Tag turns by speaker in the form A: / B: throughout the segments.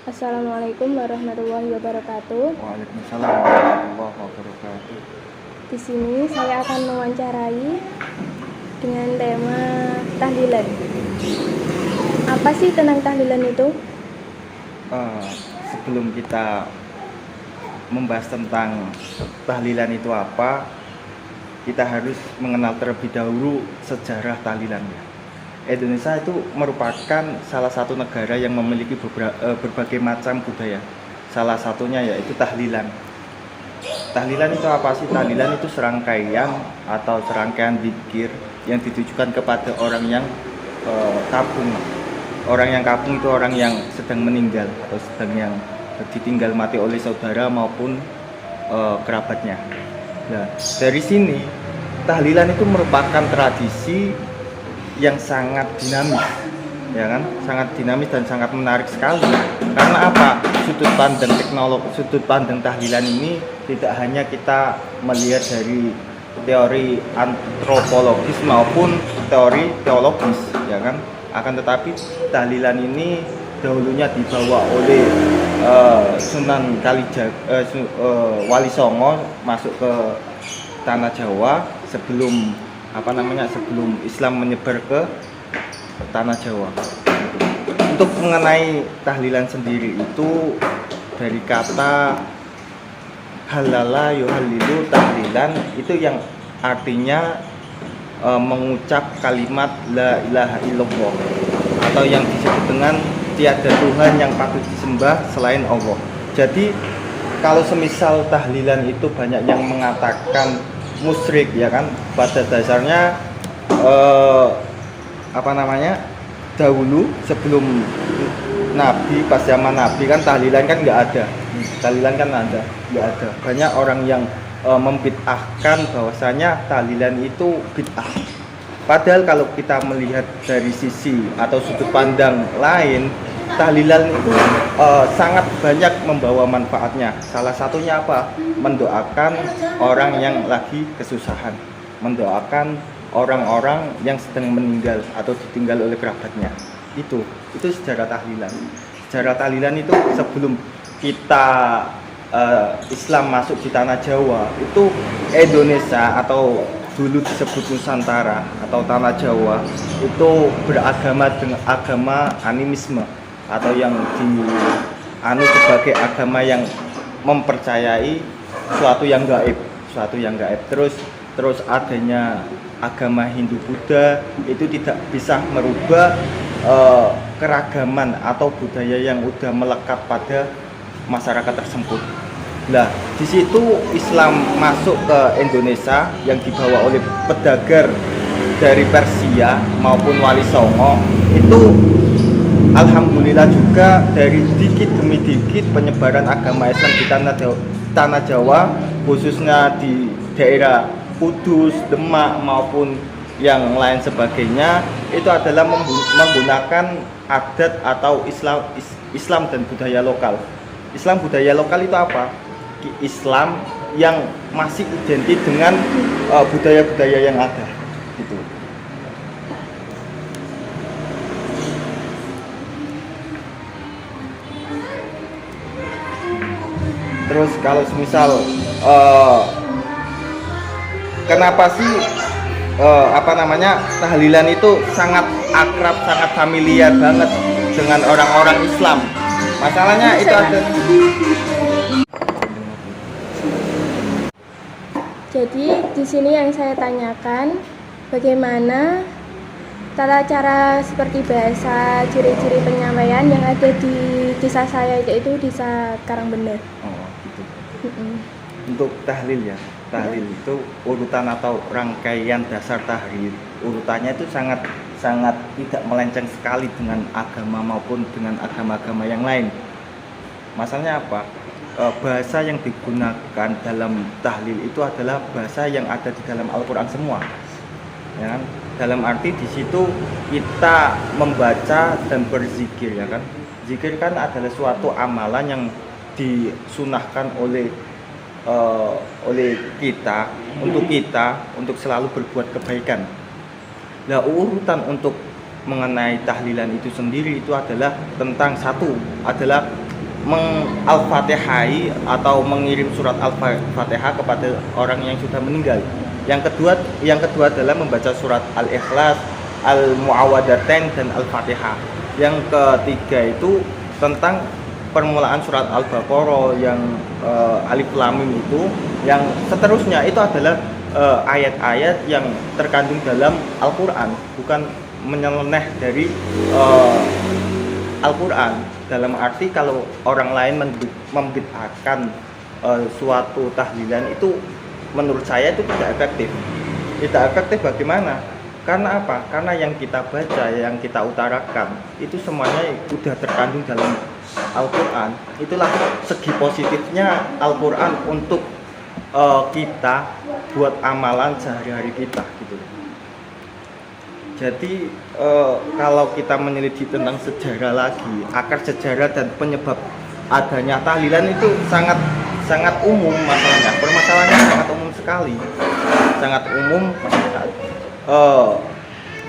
A: Assalamualaikum warahmatullahi wabarakatuh.
B: Waalaikumsalam warahmatullahi wabarakatuh.
A: Di sini saya akan mewawancarai dengan tema tahlilan. Apa sih tentang tahlilan itu?
B: Sebelum kita membahas tentang tahlilan itu apa, kita harus mengenal terlebih dahulu sejarah tahlilan. Indonesia itu merupakan salah satu negara yang memiliki berbagai macam budaya. Salah satunya yaitu tahlilan. Tahlilan itu apa sih? Tahlilan itu serangkaian atau serangkaian zikir yang ditujukan kepada orang yang kapung. Orang yang kapung itu orang yang sedang meninggal atau sedang yang ditinggal mati oleh saudara maupun kerabatnya. Nah, dari sini tahlilan itu merupakan tradisi yang sangat dinamis, ya kan? Sangat dinamis dan sangat menarik sekali. Karena apa? Sudut pandang tahlilan ini tidak hanya kita melihat dari teori antropologis maupun teori teologis, ya kan? Akan tetapi tahlilan ini dahulunya dibawa oleh Sunan Wali Songo masuk ke tanah Jawa sebelum sebelum Islam menyebar ke tanah Jawa. Untuk mengenai tahlilan sendiri itu dari kata halala yuhallilu tahlilan, itu yang artinya mengucap kalimat la ilaha illallah, atau yang disebut dengan tiada Tuhan yang patut disembah selain Allah. Jadi kalau semisal tahlilan itu banyak yang mengatakan musyrik, ya kan, pada dasarnya dahulu sebelum Nabi, pas zaman Nabi kan tahlilan kan nggak ada. Nggak ada. Banyak orang yang membid'ahkan bahwasanya tahlilan itu bid'ah. Padahal kalau kita melihat dari sisi atau sudut pandang lain, tahlilan itu sangat banyak membawa manfaatnya. Salah satunya apa? Mendoakan orang yang lagi kesusahan, mendoakan orang-orang yang sedang meninggal atau ditinggal oleh kerabatnya. Itu sejarah tahlilan. Sejarah tahlilan itu sebelum kita Islam masuk di tanah Jawa, itu Indonesia atau dulu disebut Nusantara atau tanah Jawa itu beragama dengan agama animisme, atau yang sebagai agama yang mempercayai suatu yang gaib. Terus adanya agama Hindu Buddha itu tidak bisa merubah keragaman atau budaya yang udah melekat pada masyarakat tersebut. Nah, di situ Islam masuk ke Indonesia yang dibawa oleh pedagang dari Persia maupun Wali Songo. Itu alhamdulillah juga dari dikit demi dikit penyebaran agama Islam di tanah Jawa, khususnya di daerah Kudus, Demak maupun yang lain sebagainya, itu adalah menggunakan adat atau Islam dan budaya lokal. Islam budaya lokal itu apa? Islam yang masih identik dengan budaya-budaya yang ada, gitu. Terus kalau semisal kenapa sih tahlilan itu sangat akrab, sangat familiar banget dengan orang-orang Islam? Masalahnya itu ada.
A: Jadi di sini yang saya tanyakan, bagaimana tata cara seperti bahasa, ciri-ciri penyampaian yang ada di desa saya, yaitu desa Karangbener.
B: Gitu. Untuk tahlil itu urutan atau rangkaian dasar tahlil. Urutannya itu sangat tidak melenceng sekali dengan agama maupun dengan agama-agama yang lain. Masalahnya apa? Bahasa yang digunakan dalam tahlil itu adalah bahasa yang ada di dalam Al-Quran semua, ya kan? Dalam arti di situ kita membaca dan berzikir, ya kan? Zikir kan adalah suatu amalan yang disunahkan oleh kita untuk selalu berbuat kebaikan. Nah, urutan untuk mengenai tahlilan itu sendiri itu adalah tentang satu adalah al-fatihai atau mengirim surat al-fatihah kepada orang yang sudah meninggal. Yang kedua adalah membaca surat al-ikhlas, al-muawwadatain dan al-fatihah. Yang ketiga itu tentang permulaan surat al-baqarah yang alif lam mim itu. Yang seterusnya itu adalah ayat-ayat yang terkandung dalam Al-Quran, bukan menyeleneh dari Al-Quran. Dalam arti kalau orang lain membid'ahkan suatu tahlilan itu menurut saya itu tidak efektif. Tidak efektif bagaimana? Karena apa? Karena yang kita baca, yang kita utarakan itu semuanya sudah terkandung dalam Al-Quran. Itulah segi positifnya Al-Quran untuk kita buat amalan sehari-hari kita gitu. Jadi kalau kita meneliti tentang sejarah lagi, akar sejarah dan penyebab adanya tahlilan itu sangat umum masalahnya. Permasalahannya sangat umum sekali. Sangat umum,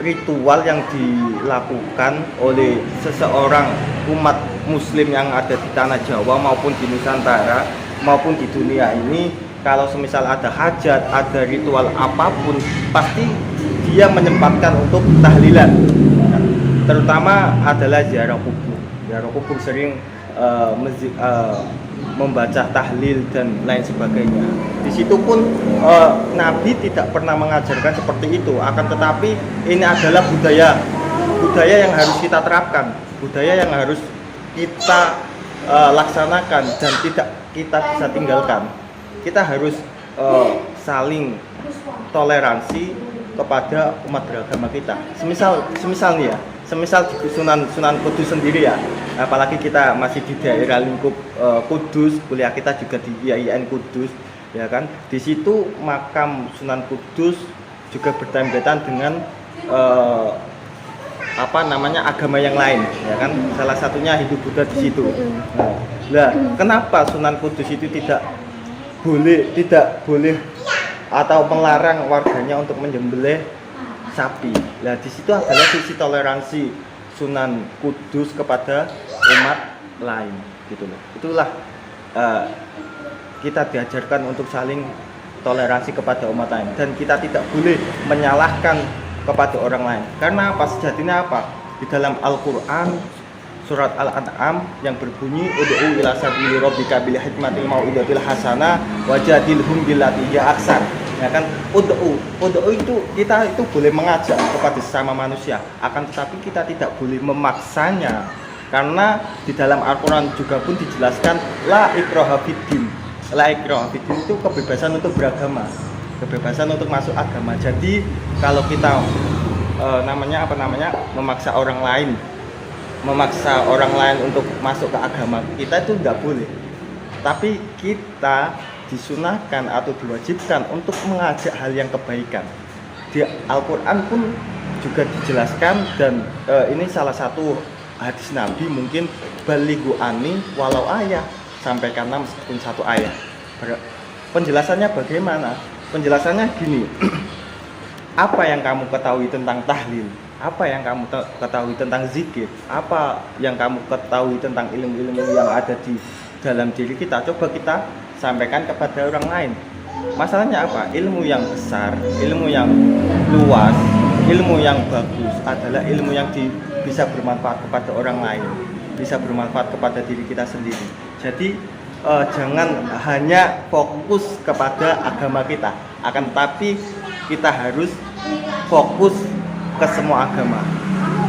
B: ritual yang dilakukan oleh seseorang umat muslim yang ada di tanah Jawa maupun di Nusantara maupun di dunia ini, kalau semisal ada hajat, ada ritual apapun, pasti dia menyempatkan untuk tahlilan. Terutama adalah ziarah kubur. Ziarah kubur sering membaca tahlil dan lain sebagainya. Di situ pun Nabi tidak pernah mengajarkan seperti itu. Akan tetapi ini adalah budaya yang harus kita terapkan, budaya yang harus kita laksanakan dan tidak kita bisa tinggalkan. Kita harus saling toleransi kepada umat beragama kita. Semisal nih ya, semisal di Sunan Kudus sendiri ya, apalagi kita masih di daerah lingkup Kudus, kuliah kita juga di IAIN Kudus, ya kan? Di situ makam Sunan Kudus juga bertempatan dengan agama yang lain, ya kan? Salah satunya Hindu Buddha di situ. Nah, kenapa Sunan Kudus itu tidak boleh atau melarang warganya untuk menyembelih sapi? Nah, di situ adalah sisi toleransi Sunan Kudus kepada umat lain, gitu loh. Itulah kita diajarkan untuk saling toleransi kepada umat lain dan kita tidak boleh menyalahkan kepada orang lain. Karena apa? Sejatinya apa? Di dalam Al-Quran surat Al-An'am yang berbunyi ud'u ila sabili rabbika bil hikmati mau'izatil hasanah wajadilhum billati hiya ahsan. Ya kan, ud'u itu kita itu boleh mengajak kepada sesama manusia, akan tetapi kita tidak boleh memaksanya. Karena di dalam Al-Quran juga pun dijelaskan la ikraha fiddin. La ikraha fiddin itu kebebasan untuk beragama, kebebasan untuk masuk agama. Jadi kalau kita memaksa orang lain untuk masuk ke agama kita itu tidak boleh. Tapi kita disunahkan atau diwajibkan untuk mengajak hal yang kebaikan. Di Al-Quran pun juga dijelaskan dan ini salah satu hadis Nabi mungkin balighu ani walau ayat, sampaikanlah meskipun satu ayat. Penjelasannya bagaimana? Penjelasannya gini. Apa yang kamu ketahui tentang tahlil? Apa yang kamu ketahui tentang zikir? Apa yang kamu ketahui tentang ilmu-ilmu yang ada di dalam diri kita? Coba kita sampaikan kepada orang lain. Masalahnya apa? Ilmu yang besar, ilmu yang luas, ilmu yang bagus adalah ilmu yang bisa bermanfaat kepada orang lain, bisa bermanfaat kepada diri kita sendiri. Jadi jangan hanya fokus kepada agama kita, akan tetapi kita harus fokus ke semua agama,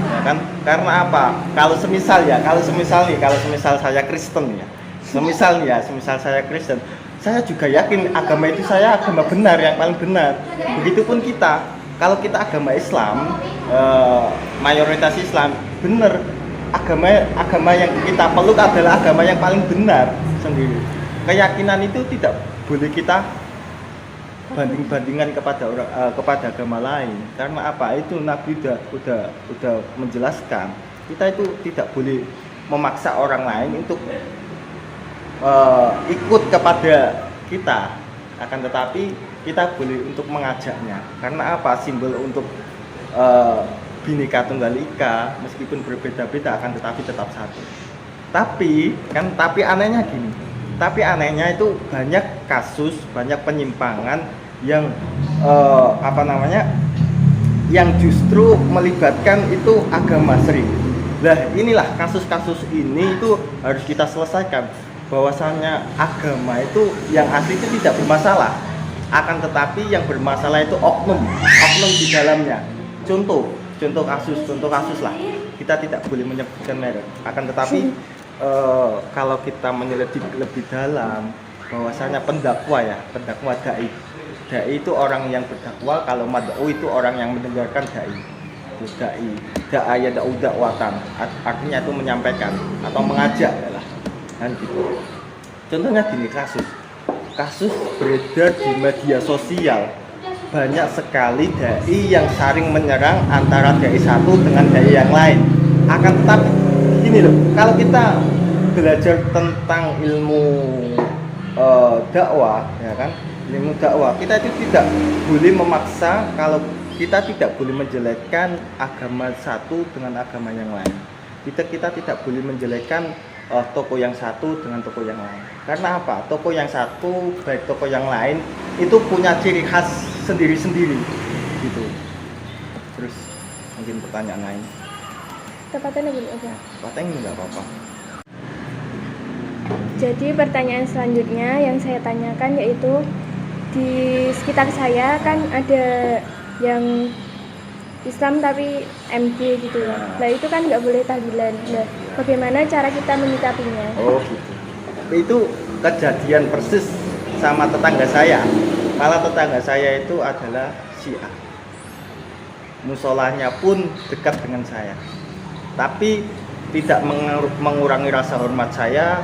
B: ya kan? Karena apa? Kalau semisal saya Kristen ya, semisal saya Kristen, saya juga yakin agama itu saya agama benar, yang paling benar. Begitupun kita, kalau kita agama Islam, mayoritas Islam, benar, agama yang kita peluk adalah agama yang paling benar sendiri. Keyakinan itu tidak boleh kita banding-bandingan kepada agama lain. Karena apa? Itu Nabi udah menjelaskan. Kita itu tidak boleh memaksa orang lain untuk ikut kepada kita. Akan tetapi kita boleh untuk mengajaknya. Karena apa? Simbol untuk Bhinneka Tunggal Ika meskipun berbeda-beda akan tetapi tetap satu. Tapi anehnya gini. Tapi anehnya itu banyak kasus, banyak penyimpangan yang yang justru melibatkan itu agama sering. Nah, inilah kasus-kasus ini itu harus kita selesaikan. Bahwasannya agama itu yang asli itu tidak bermasalah. Akan tetapi yang bermasalah itu oknum di dalamnya. Contoh kasus lah. Kita tidak boleh menyebutkan merek. Akan tetapi kalau kita menyelidik lebih dalam, bahwasanya pendakwa dai itu orang yang berdakwah, kalau mad'u itu orang yang mendengarkan dai ya dakwatan, artinya itu menyampaikan atau mengajak lah kan gitu. Contohnya gini, kasus beredar di media sosial, banyak sekali dai yang saling menyerang antara dai satu dengan dai yang lain. Akan tetapi gini loh, kalau kita belajar tentang ilmu dakwah, ya kan, ilmu dakwah, kita itu tidak boleh memaksa, kalau kita tidak boleh menjelekkan agama satu dengan agama yang lain. Kita tidak boleh menjelekkan toko yang satu dengan toko yang lain. Karena apa? Toko yang satu baik toko yang lain itu punya ciri khas sendiri-sendiri gitu. Terus mungkin pertanyaan lain.
A: Tepatnya gini aja.
B: Tepatnya nggak apa-apa.
A: Jadi pertanyaan selanjutnya yang saya tanyakan yaitu, di sekitar saya kan ada yang Islam tapi MG gitu ya. Nah itu kan nggak boleh tahlilan. Nah bagaimana cara kita menyikapinya?
B: Oh gitu. Itu kejadian persis sama tetangga saya. Malah tetangga saya itu adalah Syiah. Musolahnya pun dekat dengan saya. Tapi tidak mengurangi rasa hormat saya,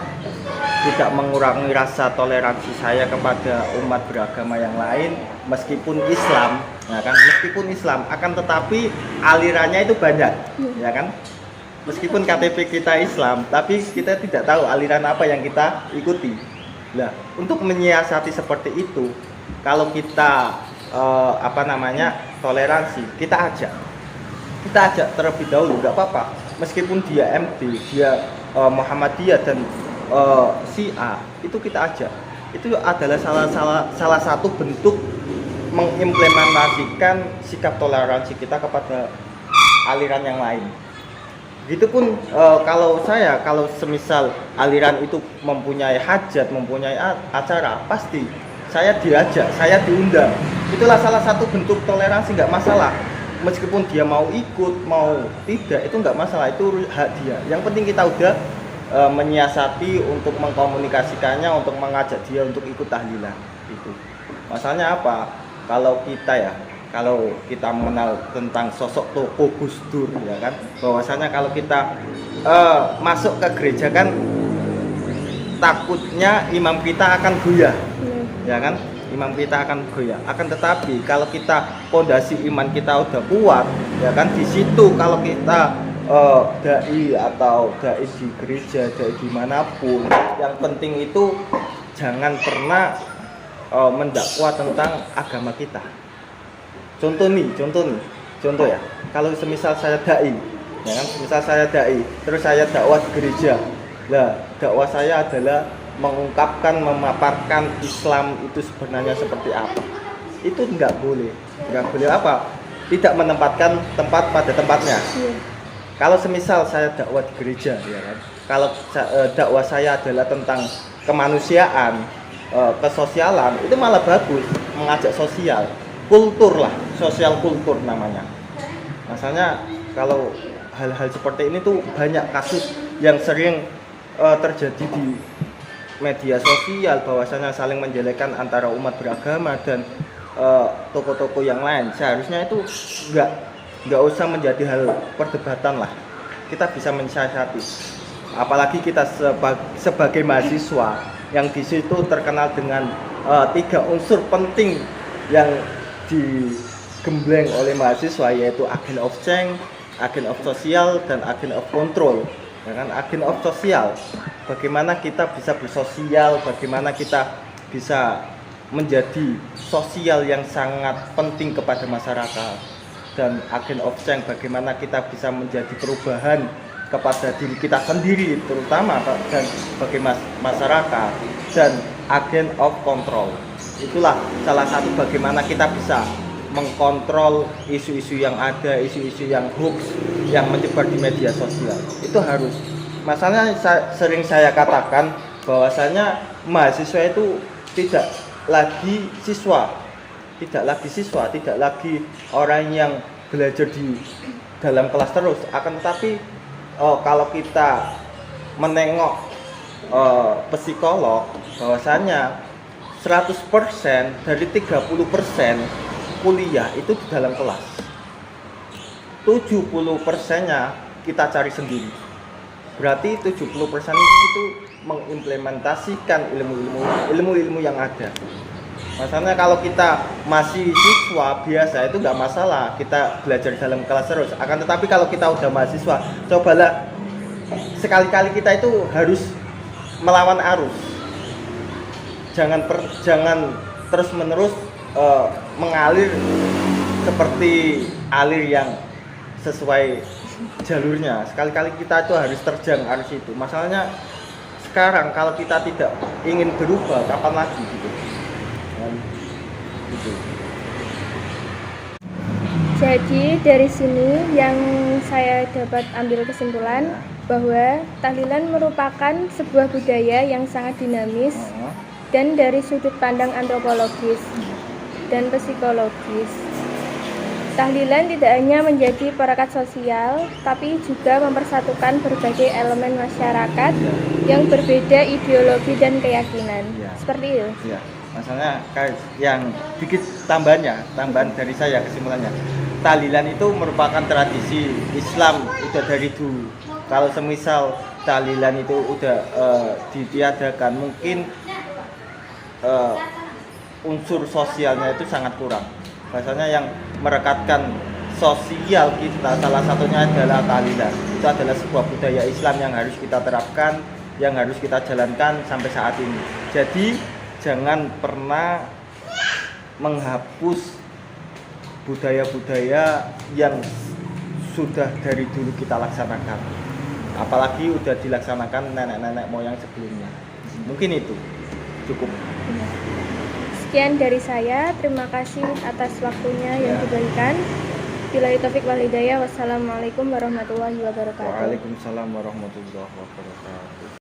B: tidak mengurangi rasa toleransi saya kepada umat beragama yang lain, meskipun Islam, ya kan, meskipun Islam, akan tetapi alirannya itu banyak, ya kan, meskipun KTP kita Islam, tapi kita tidak tahu aliran apa yang kita ikuti. Nah, untuk menyiasati seperti itu, kalau kita toleransi, kita ajak terlebih dahulu, nggak apa-apa, meskipun dia MT, dia Muhammadiyah dan Syiah, itu kita ajak. Itu adalah salah satu bentuk mengimplementasikan sikap toleransi kita kepada aliran yang lain. Begitupun kalau semisal aliran itu mempunyai hajat, mempunyai acara, pasti saya diajak, saya diundang. Itulah salah satu bentuk toleransi, nggak masalah. Meskipun dia mau ikut, mau tidak, itu nggak masalah, itu hak dia. Yang penting kita udah menyiasati untuk mengkomunikasikannya, untuk mengajak dia untuk ikut tahlilan. Itu masalahnya apa? Kalau kita mengenal tentang sosok tokoh Gus Dur, ya kan, bahwasanya kalau kita masuk ke gereja kan takutnya imam kita akan goyah, ya kan, imam kita akan goyah. Akan tetapi kalau kita pondasi iman kita udah kuat, ya kan, di situ kalau kita dai atau dai di gereja, dai dimanapun, yang penting itu jangan pernah mendakwa tentang agama kita. Contoh ya, kalau semisal saya dai, ya kan, semisal saya dai, terus saya dakwah di gereja, lah dakwah saya adalah mengungkapkan, memaparkan Islam itu sebenarnya seperti apa. Itu nggak boleh apa? Tidak menempatkan tempat pada tempatnya. Kalau semisal saya dakwah di gereja, ya kan, kalau dakwah saya adalah tentang kemanusiaan, kesosialan, itu malah bagus, mengajak sosial, kultur lah, sosial kultur namanya. Masalahnya kalau hal-hal seperti ini tuh banyak kasus yang sering terjadi di media sosial, bahwasanya saling menjelekkan antara umat beragama dan toko-toko yang lain. Seharusnya itu nggak usah menjadi hal perdebatan lah. Kita bisa mensiasati. Apalagi kita sebagai mahasiswa yang di situ terkenal dengan 3 unsur penting yang digembleng oleh mahasiswa, yaitu agent of change, agent of social, dan agent of control. Ya kan, agent of social, bagaimana kita bisa bersosial, bagaimana kita bisa menjadi sosial yang sangat penting kepada masyarakat, dan agent of change, bagaimana kita bisa menjadi perubahan kepada diri kita sendiri terutama dan bagi masyarakat dan agent of control. Itulah salah satu bagaimana kita bisa mengkontrol isu-isu yang ada, isu-isu yang hoax yang menyebar di media sosial. Itu harus. Masalahnya sering saya katakan bahwasanya mahasiswa itu tidak lagi siswa, tidak lagi orang yang belajar di dalam kelas terus. Akan tetapi kalau kita menengok psikolog, bahwasanya 100% dari 30% kuliah itu di dalam kelas. 70%-nya kita cari sendiri. Berarti 70% itu mengimplementasikan ilmu-ilmu yang ada. Masalahnya kalau kita masih siswa biasa itu nggak masalah, kita belajar dalam kelas terus. Akan tetapi kalau kita udah mahasiswa, cobalah sekali-kali kita itu harus melawan arus. Jangan terus-menerus mengalir seperti alir yang sesuai jalurnya. Sekali-kali kita itu harus terjang arus itu. Masalahnya sekarang kalau kita tidak ingin berubah, kapan lagi gitu. Gitu.
A: Jadi dari sini yang saya dapat ambil kesimpulan bahwa tahlilan merupakan sebuah budaya yang sangat dinamis dan dari sudut pandang antropologis dan psikologis. Tahlilan tidak hanya menjadi perekat sosial, tapi juga mempersatukan berbagai elemen masyarakat yang berbeda ideologi dan keyakinan. Seperti itu.
B: Ya. Masalahnya yang dikit tambahan dari saya kesimpulannya, tahlilan itu merupakan tradisi Islam udah dari dulu. Kalau semisal tahlilan itu udah ditiadakan, mungkin unsur sosialnya itu sangat kurang. Bahasanya yang merekatkan sosial kita salah satunya adalah tahlilan. Itu adalah sebuah budaya Islam yang harus kita terapkan, yang harus kita jalankan sampai saat ini. Jadi jangan pernah menghapus budaya-budaya yang sudah dari dulu kita laksanakan, apalagi udah dilaksanakan nenek-nenek moyang sebelumnya. Mungkin itu cukup.
A: Sekian dari saya, terima kasih atas waktunya yang diberikan. Billahi taufik wal hidayah. Wassalamualaikum warahmatullahi wabarakatuh.
B: Waalaikumsalam warahmatullahi wabarakatuh.